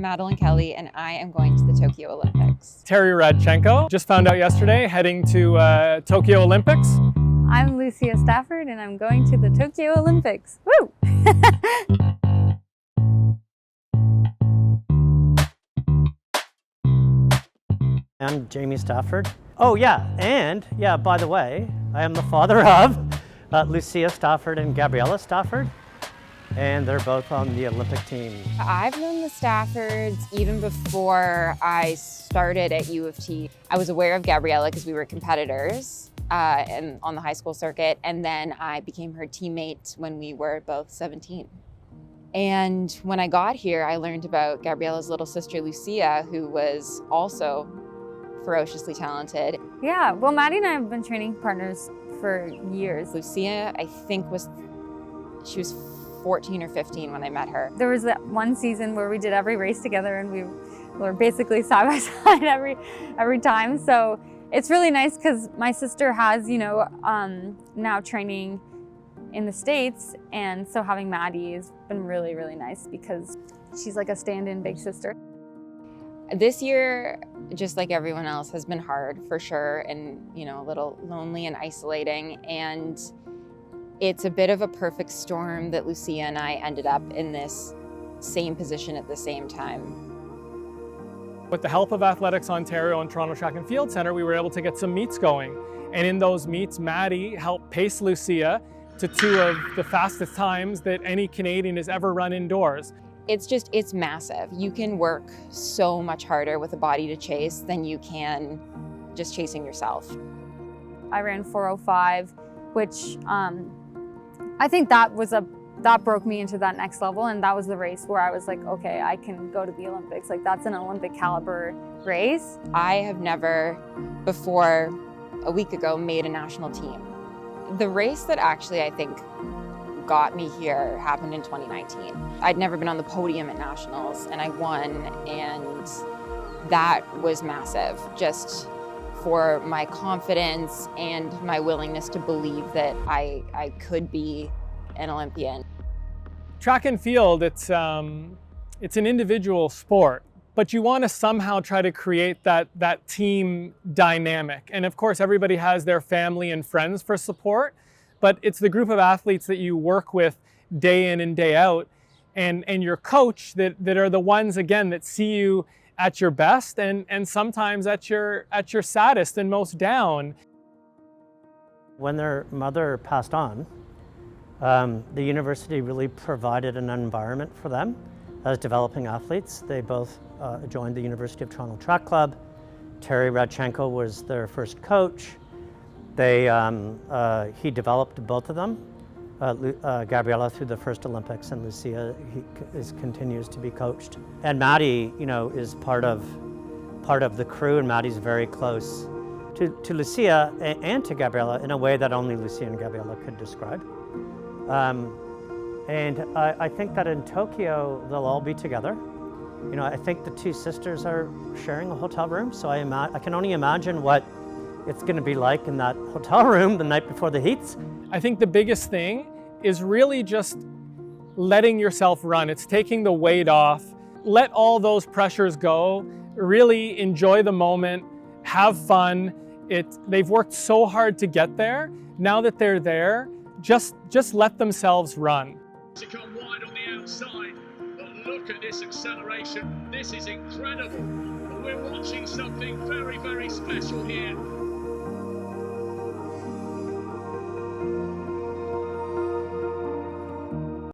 Madeleine Kelly, and I am going to the Tokyo Olympics. Terry Radchenko, just found out yesterday, heading to Tokyo Olympics. I'm Lucia Stafford, and I'm going to the Tokyo Olympics. Woo! I'm Jamie Stafford. Oh yeah, and yeah, by the way, I am the father of Lucia Stafford and Gabriela Stafford, and they're both on the Olympic team. I've known the Staffords even before I started at U of T. I was aware of Gabriela because we were competitors and on the high school circuit, and then I became her teammate when we were both 17. And when I got here, I learned about Gabriela's little sister, Lucia, who was also ferociously talented. Yeah, well, Maddie and I have been training partners for years. Lucia, I think she was 14 or 15 when I met her. There was that one season where we did every race together, and we were basically side by side every time. So it's really nice because my sister has, now training in the States, and so having Maddie has been really, really nice because she's like a stand-in big sister. This year, just like everyone else, has been hard for sure, and a little lonely and isolating, and it's a bit of a perfect storm that Lucia and I ended up in this same position at the same time. With the help of Athletics Ontario and Toronto Track and Field Centre, we were able to get some meets going. And in those meets, Maddie helped pace Lucia to 2 of the fastest times that any Canadian has ever run indoors. It's massive. You can work so much harder with a body to chase than you can just chasing yourself. I ran 4:05, which I think that broke me into that next level, and that was the race where I was like, okay, I can go to the Olympics. Like, that's an Olympic caliber race. I have never, before a week ago, made a national team. The race that actually I think got me here happened in 2019. I'd never been on the podium at nationals, and I won, and that was massive, just for my confidence and my willingness to believe that I could be an Olympian. Track and field, it's an individual sport, but you want to somehow try to create that team dynamic. And of course, everybody has their family and friends for support, but it's the group of athletes that you work with day in and day out, and your coach that are the ones, again, that see you at your best and sometimes at your saddest and most down. When their mother passed on, the university really provided an environment for them as developing athletes. They both joined the University of Toronto Track Club. Terry Radchenko was their first coach. He developed both of them, Gabriela through the first Olympics, and Lucia continues to be coached. And Maddie, is part of the crew, and Maddie's very close to Lucia and to Gabriela in a way that only Lucia and Gabriela could describe. And I think that in Tokyo they'll all be together. I think the 2 sisters are sharing a hotel room, so I can only imagine what it's going to be like in that hotel room the night before the heats. I think the biggest thing is really just letting yourself run. It's taking the weight off, let all those pressures go, really enjoy the moment, have fun. They've worked so hard to get there. Now that they're there, just let themselves run. To come wide on the outside, but look at this acceleration. This is incredible. We're watching something very, very special here.